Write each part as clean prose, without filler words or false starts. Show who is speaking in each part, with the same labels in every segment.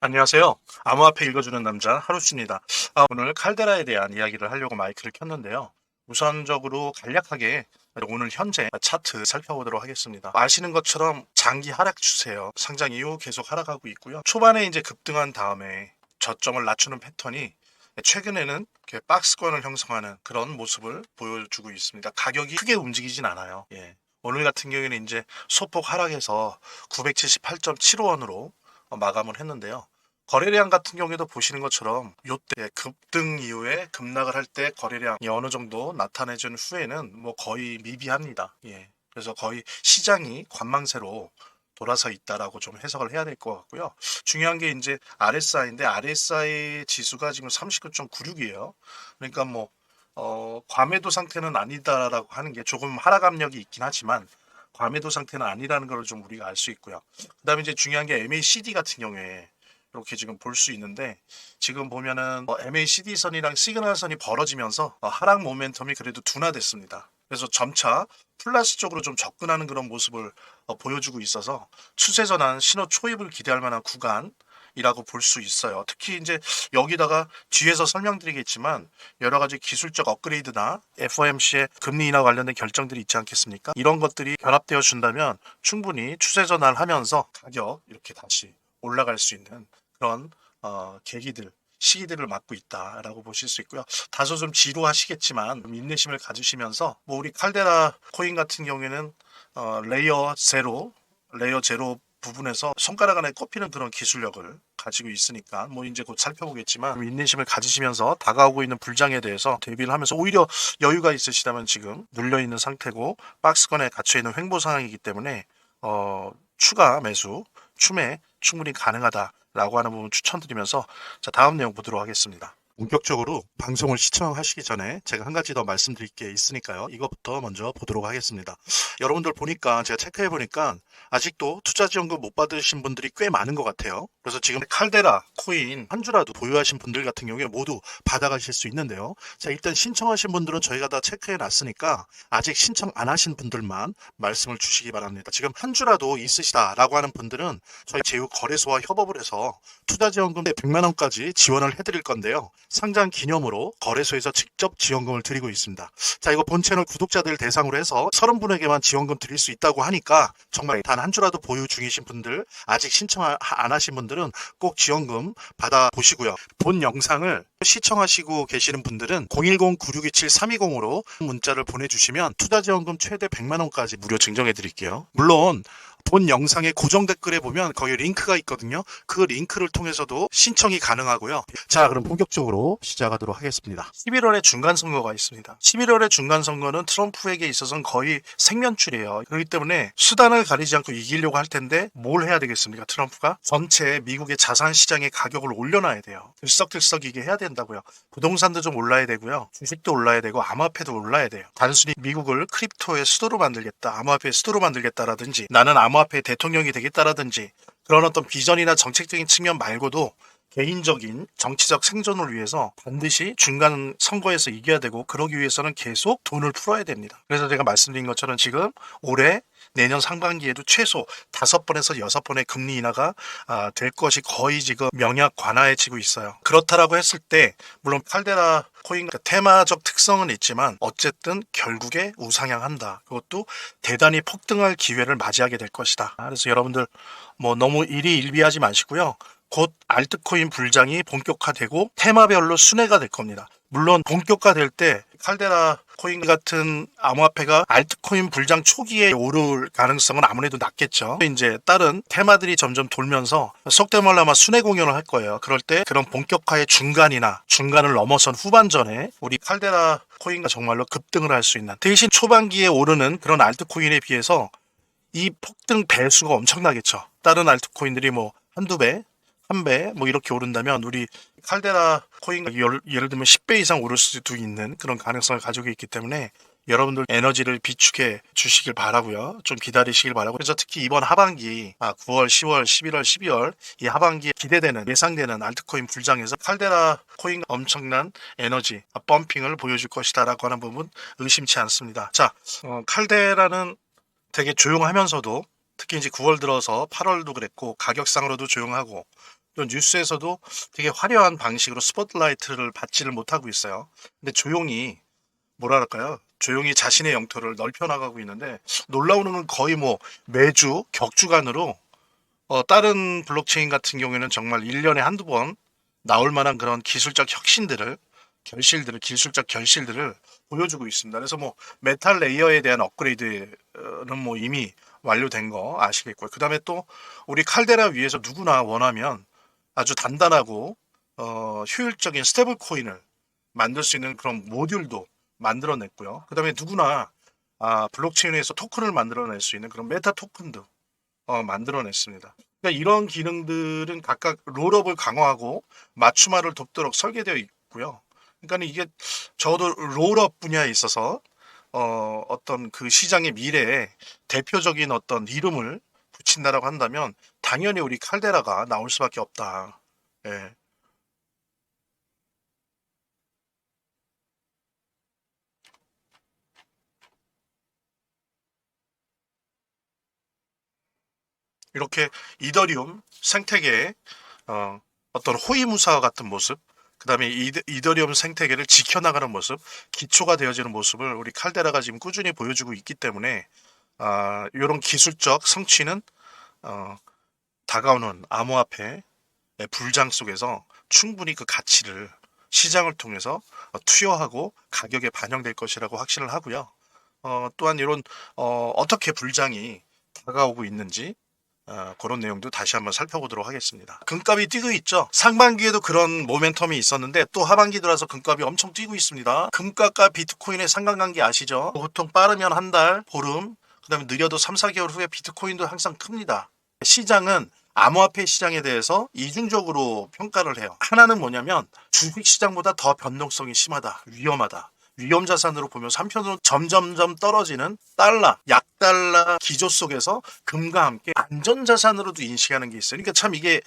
Speaker 1: 안녕하세요. 암호화폐 읽어주는 남자 하루씨입니다. 오늘 칼데라에 대한 이야기를 하려고 마이크를 켰는데요. 우선적으로 간략하게 오늘 현재 차트 살펴보도록 하겠습니다. 아시는 것처럼 장기 하락 추세예요. 상장 이후 계속 하락하고 있고요. 초반에 이제 급등한 다음에 저점을 낮추는 패턴이 최근에는 이렇게 박스권을 형성하는 그런 모습을 보여주고 있습니다. 가격이 크게 움직이진 않아요. 오늘 같은 경우에는 이제 소폭 하락해서 978.75원으로 마감을 했는데요. 거래량 같은 경우에도 보시는 것처럼 요때 급등 이후에 급락을 할 때 거래량이 어느 정도 나타내준 후에는 뭐 거의 미비합니다. 그래서 거의 시장이 관망세로 돌아서 있다라고 좀 해석을 해야 될 것 같고요. 중요한 게 이제 RSI인데 RSI 지수가 지금 39.96이에요. 그러니까 뭐 과매도 상태는 아니다라고 하는 게 조금 하락 압력이 있긴 하지만 과매도 상태는 아니라는 걸 좀 우리가 알 수 있고요. 그다음에 이제 중요한 게 MACD 같은 경우에 이렇게 지금 볼 수 있는데 지금 보면은 MACD 선이랑 시그널 선이 벌어지면서 하락 모멘텀이 그래도 둔화됐습니다. 그래서 점차 플러스 쪽으로 좀 접근하는 그런 모습을 보여주고 있어서 추세 전환 신호 초입을 기대할 만한 구간이라고 볼 수 있어요. 특히 이제 여기다가 뒤에서 설명드리겠지만 여러 가지 기술적 업그레이드나 FOMC의 금리 인하 관련된 결정들이 있지 않겠습니까? 이런 것들이 결합되어 준다면 충분히 추세 전환을 하면서 가격 이렇게 다시 올라갈 수 있는 그런 계기들 시기들을 맞고 있다라고 보실 수 있고요. 다소 좀 지루하시겠지만 인내심을 가지시면서 뭐 우리 칼데라 코인 같은 경우에는 레이어 제로 부분에서 손가락 안에 꼽히는 그런 기술력을 가지고 있으니까 뭐 이제 곧 살펴보겠지만 인내심을 가지시면서 다가오고 있는 불장에 대해서 대비를 하면서 오히려 여유가 있으시다면 지금 눌려 있는 상태고 박스권에 갇혀 있는 횡보 상황이기 때문에 추가 매수 추매 충분히 가능하다라고 하는 부분 추천드리면서 자, 다음 내용 보도록 하겠습니다. 본격적으로 방송을 시청하시기 전에 제가 한 가지 더 말씀드릴 게 있으니까요. 이것부터 먼저 보도록 하겠습니다. 여러분들 보니까 제가 체크해 보니까 아직도 투자지원금 못 받으신 분들이 꽤 많은 것 같아요. 그래서 지금 칼데라 코인 한 주라도 보유하신 분들 같은 경우에 모두 받아가실 수 있는데요. 자, 일단 신청하신 분들은 저희가 다 체크해 놨으니까 아직 신청 안 하신 분들만 말씀을 주시기 바랍니다. 지금 한 주라도 있으시다라고 하는 분들은 저희 제휴 거래소와 협업을 해서 투자지원금 100만 원까지 지원을 해드릴 건데요. 상장 기념으로 거래소에서 직접 지원금을 드리고 있습니다. 자, 이거 본 채널 구독자들 대상으로 해서 30분에게만 지원금 드릴 수 있다고 하니까 정말 단 한 주라도 보유 중이신 분들, 아직 신청 안 하신 분들은 꼭 지원금 받아 보시고요. 본 영상을 시청하시고 계시는 분들은 010-9627-320으로 문자를 보내주시면 투자지원금 최대 100만 원까지 무료 증정해 드릴게요. 물론 본 영상의 고정 댓글에 보면 거기 링크가 있거든요. 그 링크를 통해서도 신청이 가능하고요. 자, 그럼 본격적으로 시작하도록 하겠습니다. 11월에 중간선거가 있습니다. 11월에 중간선거는 트럼프에게 있어서는 거의 생면줄이에요. 그렇기 때문에 수단을 가리지 않고 이기려고 할 텐데 뭘 해야 되겠습니까? 트럼프가 전체 미국의 자산 시장의 가격을 올려놔야 돼요. 들썩들썩이게 해야 된다고요. 부동산도 좀 올라야 되고요. 주식도 올라야 되고 암호화폐도 올라야 돼요. 단순히 미국을 크립토의 수도로 만들겠다, 암호화폐의 수도로 만들겠다라든지 나는 암호화폐 대통령이 되겠다라든지 그런 어떤 비전이나 정책적인 측면 말고도 개인적인 정치적 생존을 위해서 반드시 중간 선거에서 이겨야 되고 그러기 위해서는 계속 돈을 풀어야 됩니다. 그래서 제가 말씀드린 것처럼 지금 올해 내년 상반기에도 최소 5번에서 6번의 금리 인하가 될 것이 거의 지금 명약 관화해지고 있어요. 그렇다라고 했을 때 물론 칼데라 코인 테마적 특성은 있지만 어쨌든 결국에 우상향한다. 그것도 대단히 폭등할 기회를 맞이하게 될 것이다. 그래서 여러분들 뭐 너무 일희일비하지 마시고요. 곧 알트코인 불장이 본격화되고 테마별로 순회가 될 겁니다. 물론 본격화될 때 칼데라 코인 같은 암호화폐가 알트코인 불장 초기에 오를 가능성은 아무래도 낮겠죠. 이제 다른 테마들이 점점 돌면서 속된 말로 아마 순회 공연을 할 거예요. 그럴 때 그런 본격화의 중간이나 중간을 넘어선 후반전에 우리 칼데라 코인가 정말로 급등을 할 수 있는 대신 초반기에 오르는 그런 알트코인에 비해서 이 폭등 배수가 엄청나겠죠. 다른 알트코인들이 뭐 한두 배, 한 배, 뭐 이렇게 오른다면 우리 칼데라 코인가 예를 들면 10배 이상 오를 수도 있는 그런 가능성을 가지고 있기 때문에 여러분들 에너지를 비축해 주시길 바라고요. 좀 기다리시길 바라고. 그래서 특히 이번 하반기 9월, 10월, 11월, 12월 이 하반기에 기대되는 예상되는 알트코인 불장에서 칼데라 코인 엄청난 에너지 펌핑을 보여줄 것이다라고 하는 부분 의심치 않습니다. 자, 칼데라는 되게 조용하면서도 특히 이제 9월 들어서 8월도 그랬고 가격상으로도 조용하고 또 뉴스에서도 되게 화려한 방식으로 스포트라이트를 받지를 못하고 있어요. 근데 조용히 뭐랄까요? 조용히 자신의 영토를 넓혀 나가고 있는데 놀라운 건 거의 뭐 매주 격주간으로 다른 블록체인 같은 경우에는 정말 1년에 한두 번 나올 만한 그런 기술적 혁신들을 기술적 결실들을 보여주고 있습니다. 그래서 뭐 메탈 레이어에 대한 업그레이드는 뭐 이미 완료된 거 아시겠고요. 그 다음에 또 우리 칼데라 위에서 누구나 원하면 아주 단단하고 효율적인 스테이블 코인을 만들 수 있는 그런 모듈도 만들어냈고요. 그 다음에 누구나 블록체인에서 토큰을 만들어낼 수 있는 그런 메타 토큰도 만들어냈습니다. 그러니까 이런 기능들은 각각 롤업을 강화하고 맞춤화를 돕도록 설계되어 있고요. 그러니까 이게 저도 롤업 분야에 있어서 어떤 그 시장의 미래에 대표적인 어떤 이름을 붙인다라고 한다면 당연히 우리 칼데라가 나올 수밖에 없다. 예. 이렇게 이더리움 생태계의 어떤 호위무사와 같은 모습, 그 다음에 이더리움 생태계를 지켜나가는 모습, 기초가 되어지는 모습을 우리 칼데라가 지금 꾸준히 보여주고 있기 때문에 이런 기술적 성취는 어, 다가오는 암호화폐 불장 속에서 충분히 그 가치를 시장을 통해서 투여하고 가격에 반영될 것이라고 확신을 하고요. 또한 이런 어떻게 불장이 다가오고 있는지 그런 내용도 다시 한번 살펴보도록 하겠습니다. 금값이 뛰고 있죠. 상반기에도 그런 모멘텀이 있었는데 또 하반기 들어서 금값이 엄청 뛰고 있습니다. 금값과 비트코인의 상관관계 아시죠? 보통 빠르면 한 달, 보름, 그 다음에 느려도 3, 4개월 후에 비트코인도 항상 큽니다. 시장은 암호화폐 시장에 대해서 이중적으로 평가를 해요. 하나는 뭐냐면 주식 시장보다 더 변동성이 심하다, 위험하다. 위험 자산으로 보면서 한편으로 점점점 떨어지는 달러, 약달러 기조 속에서 금과 함께 안전 자산으로도 인식하는 게 있어요. 그러니까 참 이게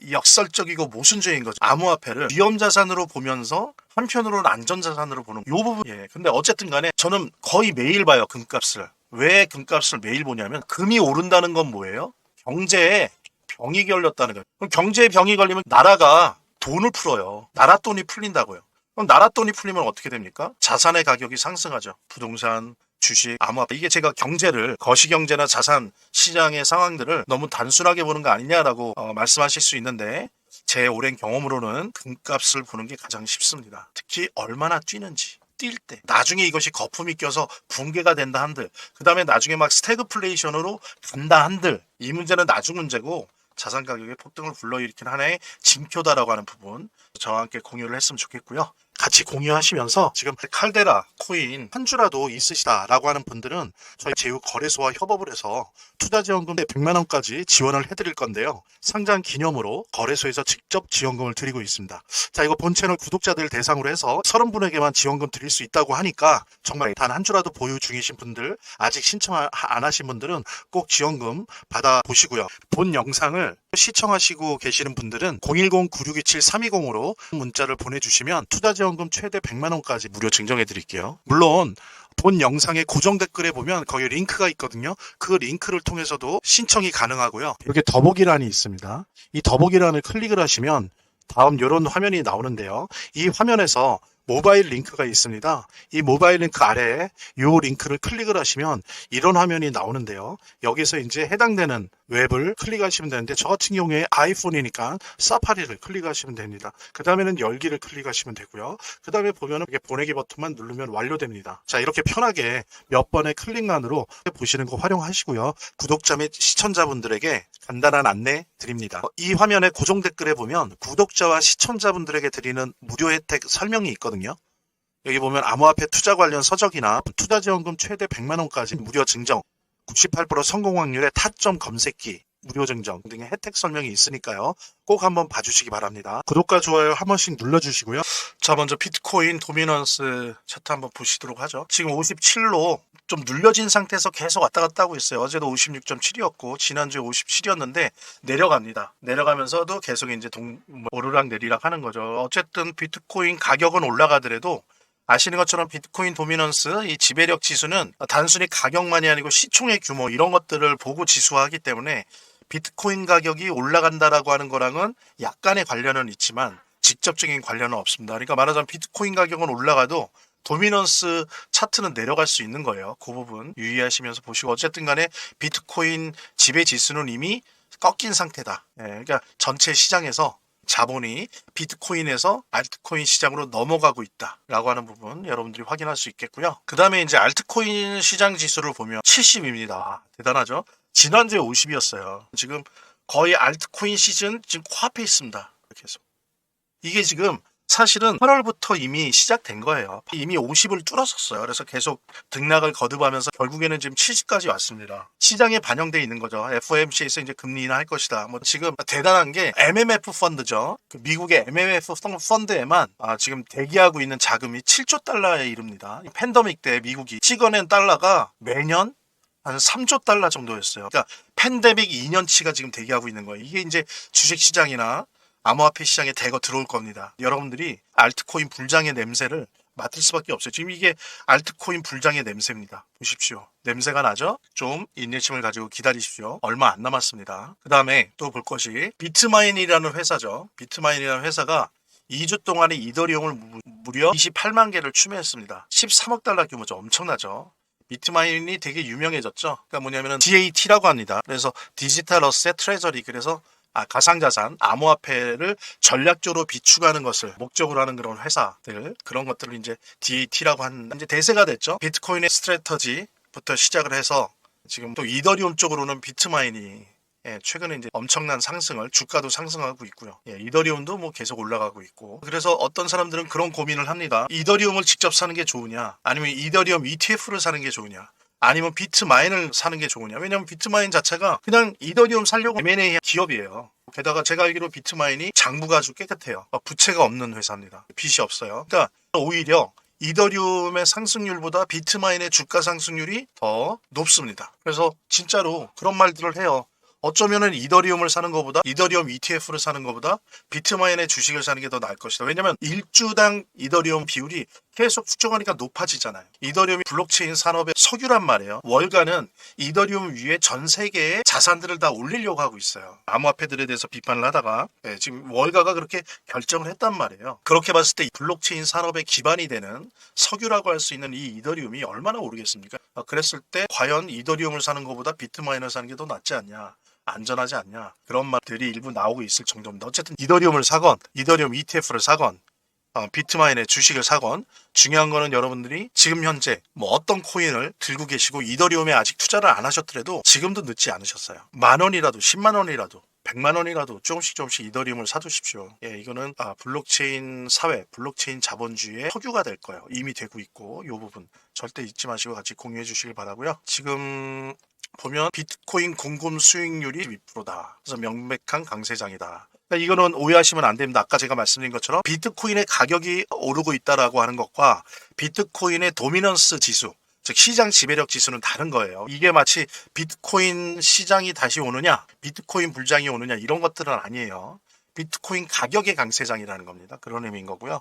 Speaker 1: 역설적이고 모순적인 거죠. 암호화폐를 위험 자산으로 보면서 한편으로는 안전 자산으로 보는 요 부분. 예. 근데 어쨌든 간에 저는 거의 매일 봐요, 금값을. 왜 금값을 매일 보냐면 금이 오른다는 건 뭐예요? 경제에 병이 걸렸다는 거예요. 그럼 경제에 병이 걸리면 나라가 돈을 풀어요. 나라 돈이 풀린다고요. 그럼 나라 돈이 풀리면 어떻게 됩니까? 자산의 가격이 상승하죠. 부동산, 주식, 암호화폐. 이게 제가 경제를 거시경제나 자산 시장의 상황들을 너무 단순하게 보는 거 아니냐라고 말씀하실 수 있는데 제 오랜 경험으로는 금값을 보는 게 가장 쉽습니다. 특히 얼마나 뛰는지. 뛸 때 나중에 이것이 거품이 껴서 붕괴가 된다 한들 그 다음에 나중에 막 스태그플레이션으로 간다 한들 이 문제는 나중 문제고 자산 가격의 폭등을 불러일으킨 하나의 징표다라고 하는 부분 저와 함께 공유를 했으면 좋겠고요. 같이 공유하시면서 지금 칼데라 코인 한 주라도 있으시다라고 하는 분들은 저희 제휴 거래소와 협업을 해서 투자지원금 100만 원까지 지원을 해드릴 건데요. 상장 기념으로 거래소에서 직접 지원금을 드리고 있습니다. 자, 이거 본 채널 구독자들 대상으로 해서 30분에게만 지원금 드릴 수 있다고 하니까 정말 단 한 주라도 보유 중이신 분들 아직 신청 안 하신 분들은 꼭 지원금 받아보시고요. 본 영상을 시청하시고 계시는 분들은 010-9627-320으로 문자를 보내주시면 투자지원금 최대 100만 원까지 무료 증정해 드릴게요. 물론 본 영상의 고정 댓글에 보면 거기 링크가 있거든요. 그 링크를 통해서도 신청이 가능하고요. 여기 더보기란이 있습니다. 이 더보기란을 클릭을 하시면 다음 이런 화면이 나오는데요. 이 화면에서 모바일 링크가 있습니다. 이 모바일 링크 아래에 이 링크를 클릭을 하시면 이런 화면이 나오는데요. 여기서 이제 해당되는 웹을 클릭하시면 되는데 저 같은 경우에 아이폰이니까 사파리를 클릭하시면 됩니다. 그 다음에는 열기를 클릭하시면 되고요. 그 다음에 보면은 이렇게 보내기 버튼만 누르면 완료됩니다. 자, 이렇게 편하게 몇 번의 클릭만으로 보시는 거 활용하시고요. 구독자 및 시청자분들에게 간단한 안내 드립니다. 이 화면의 고정 댓글에 보면 구독자와 시청자분들에게 드리는 무료 혜택 설명이 있거든요. 여기 보면 암호화폐 투자 관련 서적이나 투자지원금 최대 100만 원까지 무료 증정, 98% 성공 확률의 타점 검색기, 무료 증정 등의 혜택 설명이 있으니까요. 꼭 한번 봐주시기 바랍니다. 구독과 좋아요 한 번씩 눌러주시고요. 자, 먼저 비트코인 도미넌스 차트 한번 보시도록 하죠. 지금 57로 좀 눌려진 상태에서 계속 왔다 갔다 하고 있어요. 어제도 56.7이었고 지난주에 57이었는데 내려갑니다. 내려가면서도 계속 이제 오르락 내리락 하는 거죠. 어쨌든 비트코인 가격은 올라가더라도 아시는 것처럼 비트코인 도미넌스 이 지배력 지수는 단순히 가격만이 아니고 시총의 규모 이런 것들을 보고 지수화하기 때문에 비트코인 가격이 올라간다라고 하는 거랑은 약간의 관련은 있지만 직접적인 관련은 없습니다. 그러니까 말하자면 비트코인 가격은 올라가도 도미넌스 차트는 내려갈 수 있는 거예요. 그 부분 유의하시면서 보시고 어쨌든 간에 비트코인 지배 지수는 이미 꺾인 상태다. 그러니까 전체 시장에서 자본이 비트코인에서 알트코인 시장으로 넘어가고 있다라고 하는 부분 여러분들이 확인할 수 있겠고요. 그 다음에 이제 알트코인 시장 지수를 보면 70입니다. 대단하죠? 지난주에 50이었어요. 지금 거의 알트코인 시즌 지금 코앞에 있습니다. 이렇게 해서 이게 지금 사실은 8월부터 이미 시작된 거예요. 이미 50을 뚫었었어요. 그래서 계속 등락을 거듭하면서 결국에는 지금 70까지 왔습니다. 시장에 반영돼 있는 거죠. FOMC에서 이제 금리 인하할 것이다. 뭐 지금 대단한 게 MMF 펀드죠. 그 미국의 MMF 펀드에만 지금 대기하고 있는 자금이 7조 달러에 이릅니다. 팬데믹 때 미국이 찍어낸 달러가 매년 한 3조 달러 정도였어요. 그러니까 팬데믹 2년치가 지금 대기하고 있는 거예요. 이게 이제 주식시장이나 암호화폐 시장에 대거 들어올 겁니다. 여러분들이 알트코인 불장의 냄새를 맡을 수밖에 없어요. 지금 이게 알트코인 불장의 냄새입니다. 보십시오. 냄새가 나죠? 좀 인내심을 가지고 기다리십시오. 얼마 안 남았습니다. 그 다음에 또 볼 것이 비트마인이라는 회사죠. 비트마인이라는 회사가 2주 동안에 이더리움을 무려 28만 개를 추매했습니다. 13억 달러 규모죠. 엄청나죠. 비트마인이 되게 유명해졌죠. 그러니까 뭐냐면은 DAT라고 합니다. 그래서 디지털 어셋 트레저리, 그래서 가상자산, 암호화폐를 전략적으로 비축하는 것을 목적으로 하는 그런 회사들, 그런 것들을 이제 DAT라고 하는 이제 대세가 됐죠. 비트코인의 스트래터지부터 시작을 해서 지금 또 이더리움 쪽으로는 비트마인이 최근에 이제 엄청난 상승을, 주가도 상승하고 있고요. 이더리움도 뭐 계속 올라가고 있고. 그래서 어떤 사람들은 그런 고민을 합니다. 이더리움을 직접 사는 게 좋으냐, 아니면 이더리움 ETF를 사는 게 좋으냐, 아니면 비트마인을 사는 게 좋으냐. 왜냐면 비트마인 자체가 그냥 이더리움 살려고 M&A 기업이에요. 게다가 제가 알기로 비트마인이 장부가 아주 깨끗해요. 부채가 없는 회사입니다. 빚이 없어요. 그러니까 오히려 이더리움의 상승률보다 비트마인의 주가 상승률이 더 높습니다. 그래서 진짜로 그런 말들을 해요. 어쩌면은 이더리움을 사는 것보다, 이더리움 ETF를 사는 것보다 비트마인의 주식을 사는 게 더 나을 것이다. 왜냐면 1주당 이더리움 비율이 계속 축적하니까 높아지잖아요. 이더리움이 블록체인 산업의 석유란 말이에요. 월가는 이더리움 위에 전 세계의 자산들을 다 올리려고 하고 있어요. 암호화폐들에 대해서 비판을 하다가 지금 월가가 그렇게 결정을 했단 말이에요. 그렇게 봤을 때 블록체인 산업의 기반이 되는 석유라고 할 수 있는 이 이더리움이 얼마나 오르겠습니까? 그랬을 때 과연 이더리움을 사는 것보다 비트마인을 사는 게 더 낫지 않냐, 안전하지 않냐, 그런 말들이 일부 나오고 있을 정도입니다. 어쨌든 이더리움을 사건, 이더리움 ETF를 사건, 비트마인의 주식을 사건, 중요한 거는 여러분들이 지금 현재 뭐 어떤 코인을 들고 계시고 이더리움에 아직 투자를 안 하셨더라도 지금도 늦지 않으셨어요. 10,000원이라도 100,000원이라도 100,000원이라도 조금씩 이더리움을 사두십시오. 이거는 블록체인 사회, 블록체인 자본주의의 석유가 될 거예요. 이미 되고 있고, 이 부분 절대 잊지 마시고 같이 공유해 주시길 바라고요. 지금 보면 비트코인 공금 수익률이 12%다. 그래서 명백한 강세장이다. 그러니까 이거는 오해하시면 안 됩니다. 아까 제가 말씀드린 것처럼 비트코인의 가격이 오르고 있다라고 하는 것과 비트코인의 도미넌스 지수, 즉 시장 지배력 지수는 다른 거예요. 이게 마치 비트코인 시장이 다시 오느냐, 비트코인 불장이 오느냐, 이런 것들은 아니에요. 비트코인 가격의 강세장이라는 겁니다. 그런 의미인 거고요.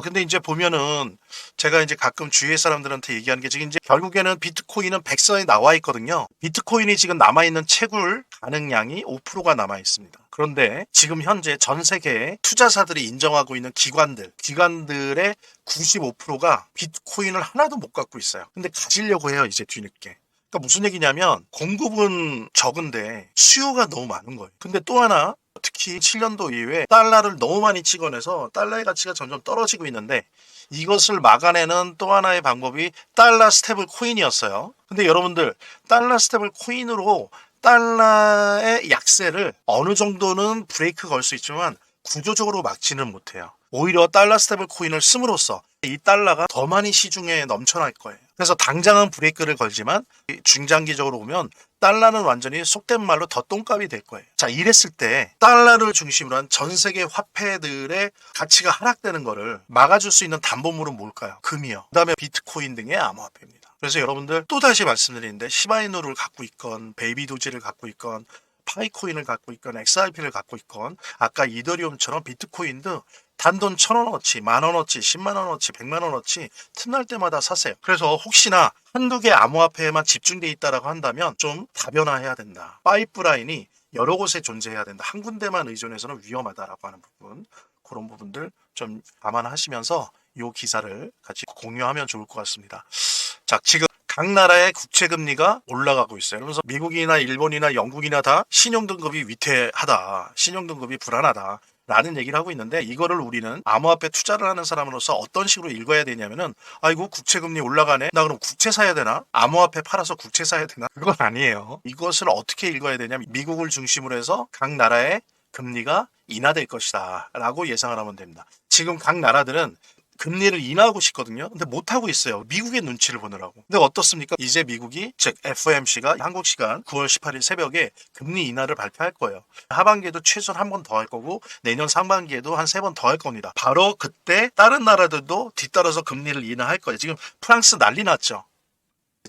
Speaker 1: 근데 이제 보면은 제가 이제 가끔 주위의 사람들한테 얘기하는 게, 지금 이제 결국에는 비트코인은 백서에 나와 있거든요. 비트코인이 지금 남아있는 채굴 가능량이 5%가 남아 있습니다. 그런데 지금 현재 전 세계의 투자사들이 인정하고 있는 기관들의 95%가 비트코인을 하나도 못 갖고 있어요. 근데 가지려고 해요, 이제 뒤늦게. 그러니까 무슨 얘기냐면 공급은 적은데 수요가 너무 많은 거예요. 근데 또 하나, 특히 7년도 이후에 달러를 너무 많이 찍어내서 달러의 가치가 점점 떨어지고 있는데, 이것을 막아내는 또 하나의 방법이 달러 스테이블 코인이었어요. 근데 여러분들, 달러 스테이블 코인으로 달러의 약세를 어느 정도는 브레이크 걸 수 있지만 구조적으로 막지는 못해요. 오히려 달러 스테이블 코인을 씀으로써 이 달러가 더 많이 시중에 넘쳐날 거예요. 그래서 당장은 브레이크를 걸지만 중장기적으로 보면 달러는 완전히 속된 말로 더 똥값이 될 거예요. 자, 이랬을 때 달러를 중심으로 한 전 세계 화폐들의 가치가 하락되는 거를 막아줄 수 있는 담보물은 뭘까요? 금이요. 그 다음에 비트코인 등의 암호화폐입니다. 그래서 여러분들 또다시 말씀드리는데, 시바이누를 갖고 있건, 베이비 도지를 갖고 있건, 파이코인을 갖고 있건, XRP를 갖고 있건, 아까 이더리움처럼 비트코인도 단돈 1,000원어치, 10,000원어치, 100,000원어치, 100,000원어치 틈날 때마다 사세요. 그래서 혹시나 한두 개 암호화폐에만 집중돼 있다라고 한다면 좀 다변화해야 된다. 파이프라인이 여러 곳에 존재해야 된다. 한 군데만 의존해서는 위험하다라고 하는 부분, 그런 부분들 좀 감안하시면서 이 기사를 같이 공유하면 좋을 것 같습니다. 자, 지금 각 나라의 국채 금리가 올라가고 있어요. 그래서 미국이나 일본이나 영국이나 다 신용등급이 위태하다, 신용등급이 불안하다 라는 얘기를 하고 있는데, 이거를 우리는 암호화폐 투자를 하는 사람으로서 어떤 식으로 읽어야 되냐면은, 아이고 국채금리 올라가네, 나 그럼 국채 사야 되나? 암호화폐 팔아서 국채 사야 되나? 그건 아니에요. 이것을 어떻게 읽어야 되냐면, 미국을 중심으로 해서 각 나라의 금리가 인하될 것이다 라고 예상을 하면 됩니다. 지금 각 나라들은 금리를 인하하고 싶거든요. 근데 못하고 있어요. 미국의 눈치를 보느라고. 근데 어떻습니까? 이제 미국이, 즉 FOMC가 한국 시간 9월 18일 새벽에 금리 인하를 발표할 거예요. 하반기에도 최소한 한 번 더 할 거고, 내년 상반기에도 한 3번 더 할 겁니다. 바로 그때 다른 나라들도 뒤따라서 금리를 인하할 거예요. 지금 프랑스 난리 났죠.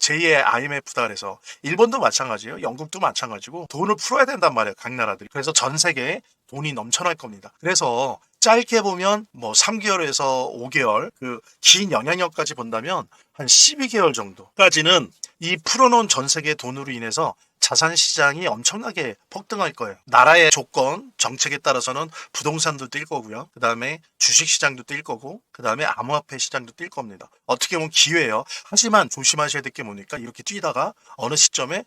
Speaker 1: 제2의 IMF다 그래서. 일본도 마찬가지예요. 영국도 마찬가지고 돈을 풀어야 된단 말이에요. 각 나라들이. 그래서 전 세계에 돈이 넘쳐날 겁니다. 그래서 짧게 보면 뭐 3개월에서 5개월, 그 긴 영향력까지 본다면 한 12개월 정도까지는 이 풀어놓은 전 세계 돈으로 인해서 자산 시장이 엄청나게 폭등할 거예요. 나라의 조건, 정책에 따라서는 부동산도 뛸 거고요. 그 다음에 주식 시장도 뛸 거고, 그 다음에 암호화폐 시장도 뛸 겁니다. 어떻게 보면 기회예요. 하지만 조심하셔야 될 게 뭡니까? 이렇게 뛰다가 어느 시점에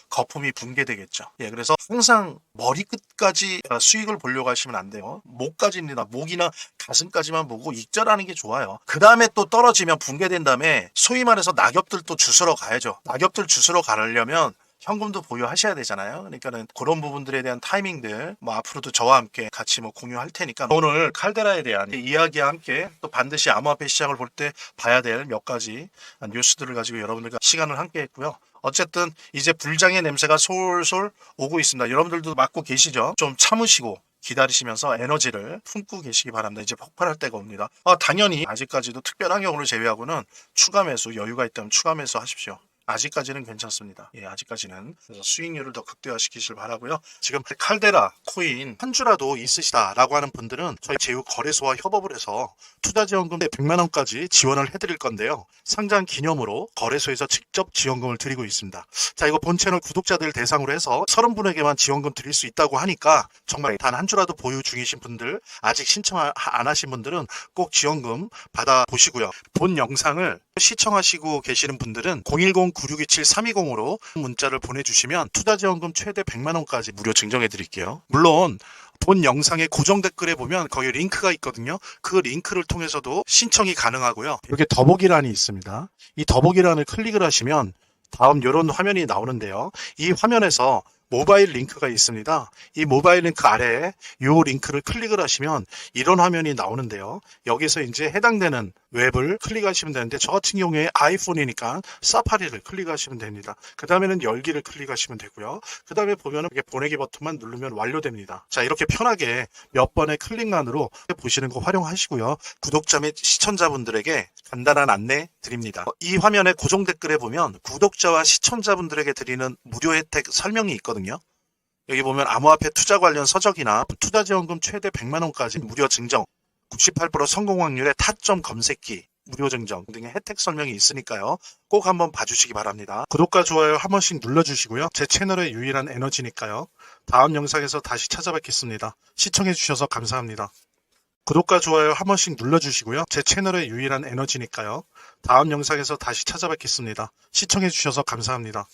Speaker 1: 거품이 붕괴되겠죠. 예, 그래서 항상 머리끝까지 수익을 보려고 하시면 안 돼요. 목까지입니다. 목이나 가슴까지만 보고 익절하는 게 좋아요. 그 다음에 또 떨어지면 붕괴된 다음에 소위 말해서 낙엽들 또 주스러 가야죠. 낙엽들 주스러 가려면 현금도 보유하셔야 되잖아요. 그러니까는 그런 부분들에 대한 타이밍들 뭐 앞으로도 저와 함께 같이 뭐 공유할 테니까, 오늘 칼데라에 대한 이야기와 함께 또 반드시 암호화폐 시장을 볼 때 봐야 될 몇 가지 뉴스들을 가지고 여러분들과 시간을 함께 했고요. 어쨌든 이제 불장의 냄새가 솔솔 오고 있습니다. 여러분들도 맡고 계시죠? 좀 참으시고 기다리시면서 에너지를 품고 계시기 바랍니다. 이제 폭발할 때가 옵니다. 당연히 아직까지도 특별한 경우를 제외하고는 추가 매수, 여유가 있다면 추가 매수 하십시오. 아직까지는 괜찮습니다. 예, 아직까지는. 그래서 수익률을 더 극대화시키시길 바라고요. 지금 칼데라 코인 한 주라도 있으시다라고 하는 분들은 저희 제휴 거래소와 협업을 해서 투자지원금 100만 원까지 지원을 해드릴 건데요. 상장 기념으로 거래소에서 직접 지원금을 드리고 있습니다. 자, 이거 본 채널 구독자들 대상으로 해서 30분에게만 지원금 드릴 수 있다고 하니까, 정말 단 한 주라도 보유 중이신 분들, 아직 신청 안 하신 분들은 꼭 지원금 받아보시고요. 본 영상을 시청하시고 계시는 분들은 010-9627-320으로 문자를 보내주시면 투자지원금 최대 100만 원까지 무료 증정해 드릴게요. 물론 본 영상의 고정 댓글에 보면 거기 링크가 있거든요. 그 링크를 통해서도 신청이 가능하고요. 이렇게 더보기란이 있습니다. 이 더보기란을 클릭을 하시면 다음 이런 화면이 나오는데요. 이 화면에서 모바일 링크가 있습니다. 이 모바일 링크 아래에 이 링크를 클릭을 하시면 이런 화면이 나오는데요. 여기서 이제 해당되는 웹을 클릭하시면 되는데, 저 같은 경우에 아이폰이니까 사파리를 클릭하시면 됩니다. 그 다음에는 열기를 클릭하시면 되고요. 그 다음에 보면은 이렇게 보내기 버튼만 누르면 완료됩니다. 자, 이렇게 편하게 몇 번의 클릭만으로 보시는 거 활용하시고요. 구독자 및 시청자분들에게 간단한 안내 드립니다. 이 화면의 고정 댓글에 보면 구독자와 시청자분들에게 드리는 무료 혜택 설명이 있거든요. 여기 보면 암호화폐 투자 관련 서적이나 투자지원금 최대 100만 원까지 무료 증정, 98% 성공 확률의 타점 검색기 무료 증정 등의 혜택 설명이 있으니까요. 꼭 한번 봐주시기 바랍니다. 구독과 좋아요 한 번씩 눌러주시고요. 제 채널의 유일한 에너지니까요. 다음 영상에서 다시 찾아뵙겠습니다. 시청해주셔서 감사합니다. 구독과 좋아요 한 번씩 눌러주시고요. 제 채널의 유일한 에너지니까요. 다음 영상에서 다시 찾아뵙겠습니다. 시청해주셔서 감사합니다.